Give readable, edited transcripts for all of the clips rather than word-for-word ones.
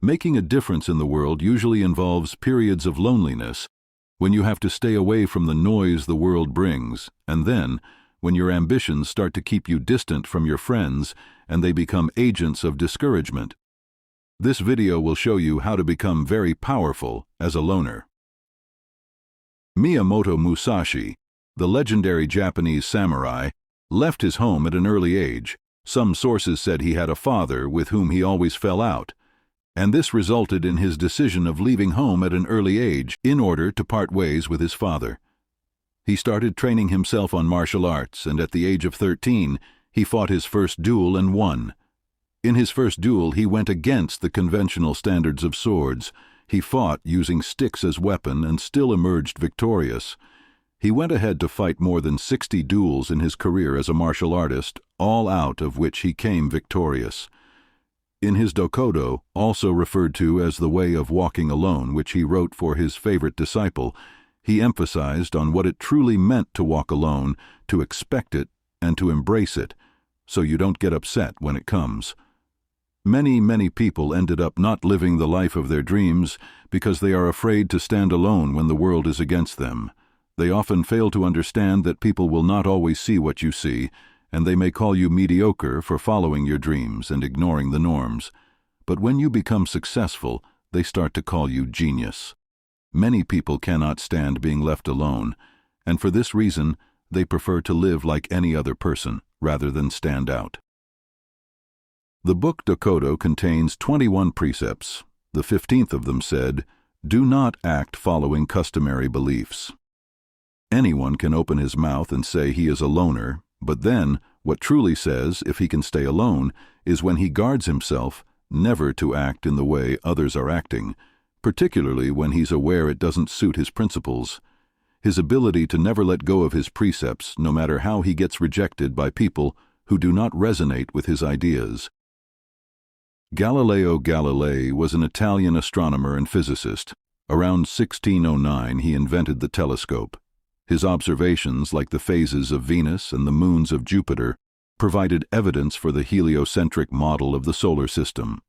Making a difference in the world usually involves periods of loneliness, when you have to stay away from the noise the world brings, and then, when your ambitions start to keep you distant from your friends and they become agents of discouragement. This video will show you how to become very powerful as a loner. Miyamoto Musashi, the legendary Japanese samurai, left his home at an early age. Some sources said he had a father with whom he always fell out, and this resulted in his decision of leaving home at an early age in order to part ways with his father. He started training himself on martial arts, and at the age of 13, he fought his first duel and won. In his first duel, he went against the conventional standards of swords. He fought using sticks as weapon and still emerged victorious. He went ahead to fight more than 60 duels in his career as a martial artist, all out of which he came victorious. In his Dokodo, also referred to as the way of walking alone, which he wrote for his favorite disciple, he emphasized on what it truly meant to walk alone, to expect it and to embrace it, so you don't get upset when it comes. Many people ended up not living the life of their dreams because they are afraid to stand alone when the world is against them. They often fail to understand that people will not always see what you see, and they may call you mediocre for following your dreams and ignoring the norms. But when you become successful, they start to call you genius. Many people cannot stand being left alone, and for this reason, they prefer to live like any other person rather than stand out. The book Dokodo contains 21 precepts. The 15th of them said, "Do not act following customary beliefs." Anyone can open his mouth and say he is a loner, but then, what truly says if he can stay alone is when he guards himself never to act in the way others are acting, particularly when he's aware it doesn't suit his principles. His ability to never let go of his precepts, no matter how he gets rejected by people who do not resonate with his ideas. Galileo Galilei was an Italian astronomer and physicist. Around 1609, he invented the telescope. His observations, like the phases of Venus and the moons of Jupiter, provided evidence for the heliocentric model of the solar system.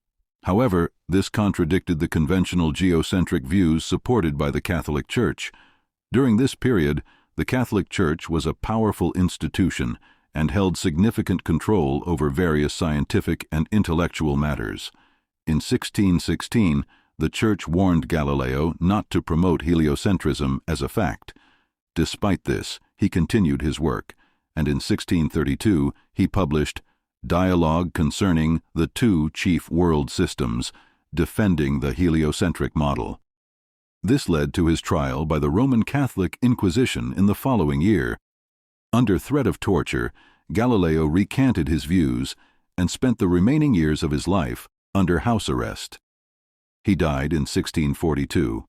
However, this contradicted the conventional geocentric views supported by the Catholic Church. During this period, the Catholic Church was a powerful institution and held significant control over various scientific and intellectual matters. In 1616, the Church warned Galileo not to promote heliocentrism as a fact. Despite this, he continued his work, and in 1632 he published Dialogue Concerning the Two Chief World Systems, defending the heliocentric model. This led to his trial by the Roman Catholic Inquisition in the following year. Under threat of torture, Galileo recanted his views and spent the remaining years of his life under house arrest. He died in 1642.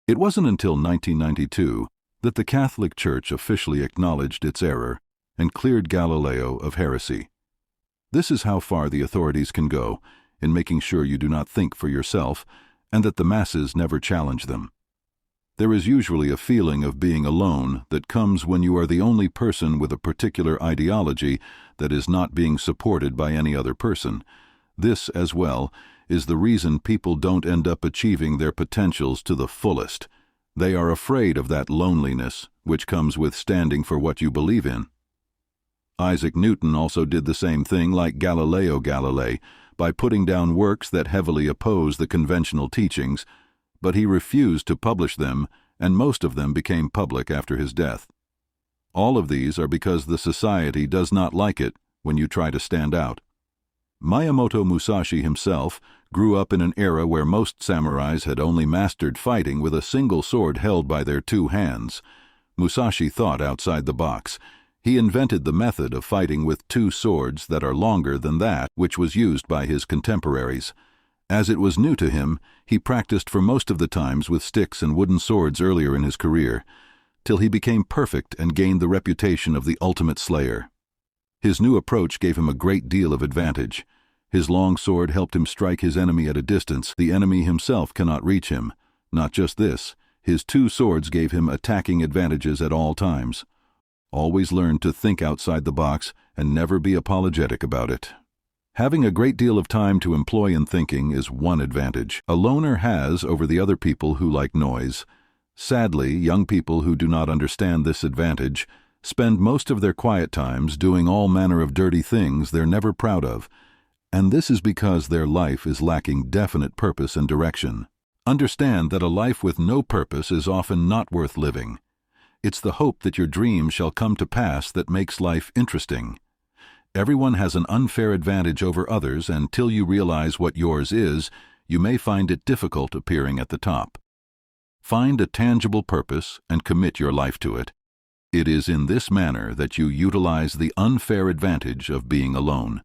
It wasn't until 1992 that the Catholic Church officially acknowledged its error and cleared Galileo of heresy. This is how far the authorities can go in making sure you do not think for yourself and that the masses never challenge them. There is usually a feeling of being alone that comes when you are the only person with a particular ideology that is not being supported by any other person. This, as well, is the reason people don't end up achieving their potentials to the fullest. They are afraid of that loneliness, which comes with standing for what you believe in. Isaac Newton also did the same thing like Galileo Galilei, by putting down works that heavily oppose the conventional teachings, but he refused to publish them, and most of them became public after his death. All of these are because the society does not like it when you try to stand out. Miyamoto Musashi himself grew up in an era where most samurais had only mastered fighting with a single sword held by their two hands. Musashi thought outside the box. He invented the method of fighting with two swords that are longer than that which was used by his contemporaries. As it was new to him, he practiced for most of the times with sticks and wooden swords earlier in his career, till he became perfect and gained the reputation of the ultimate slayer. His new approach gave him a great deal of advantage. His long sword helped him strike his enemy at a distance the enemy himself cannot reach him. Not just this, his two swords gave him attacking advantages at all times. Always learn to think outside the box and never be apologetic about it. Having a great deal of time to employ in thinking is one advantage a loner has over the other people who like noise. Sadly, young people who do not understand this advantage spend most of their quiet times doing all manner of dirty things they're never proud of, and this is because their life is lacking definite purpose and direction. Understand that a life with no purpose is often not worth living. It's the hope that your dreams shall come to pass that makes life interesting. Everyone has an unfair advantage over others, and till you realize what yours is, you may find it difficult appearing at the top. Find a tangible purpose and commit your life to it. It is in this manner that you utilize the unfair advantage of being alone.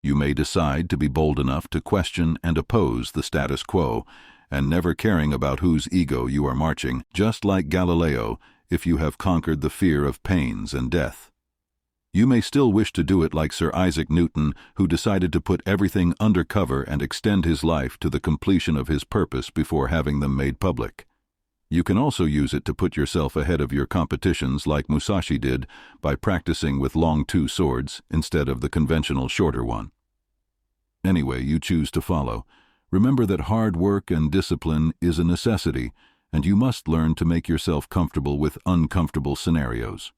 You may decide to be bold enough to question and oppose the status quo, and never caring about whose ego you are marching, just like Galileo, if you have conquered the fear of pains and death. You may still wish to do it like Sir Isaac Newton, who decided to put everything under cover and extend his life to the completion of his purpose before having them made public. You can also use it to put yourself ahead of your competitions like Musashi did by practicing with long two swords instead of the conventional shorter one. Anyway, you choose to follow. Remember that hard work and discipline is a necessity, and you must learn to make yourself comfortable with uncomfortable scenarios.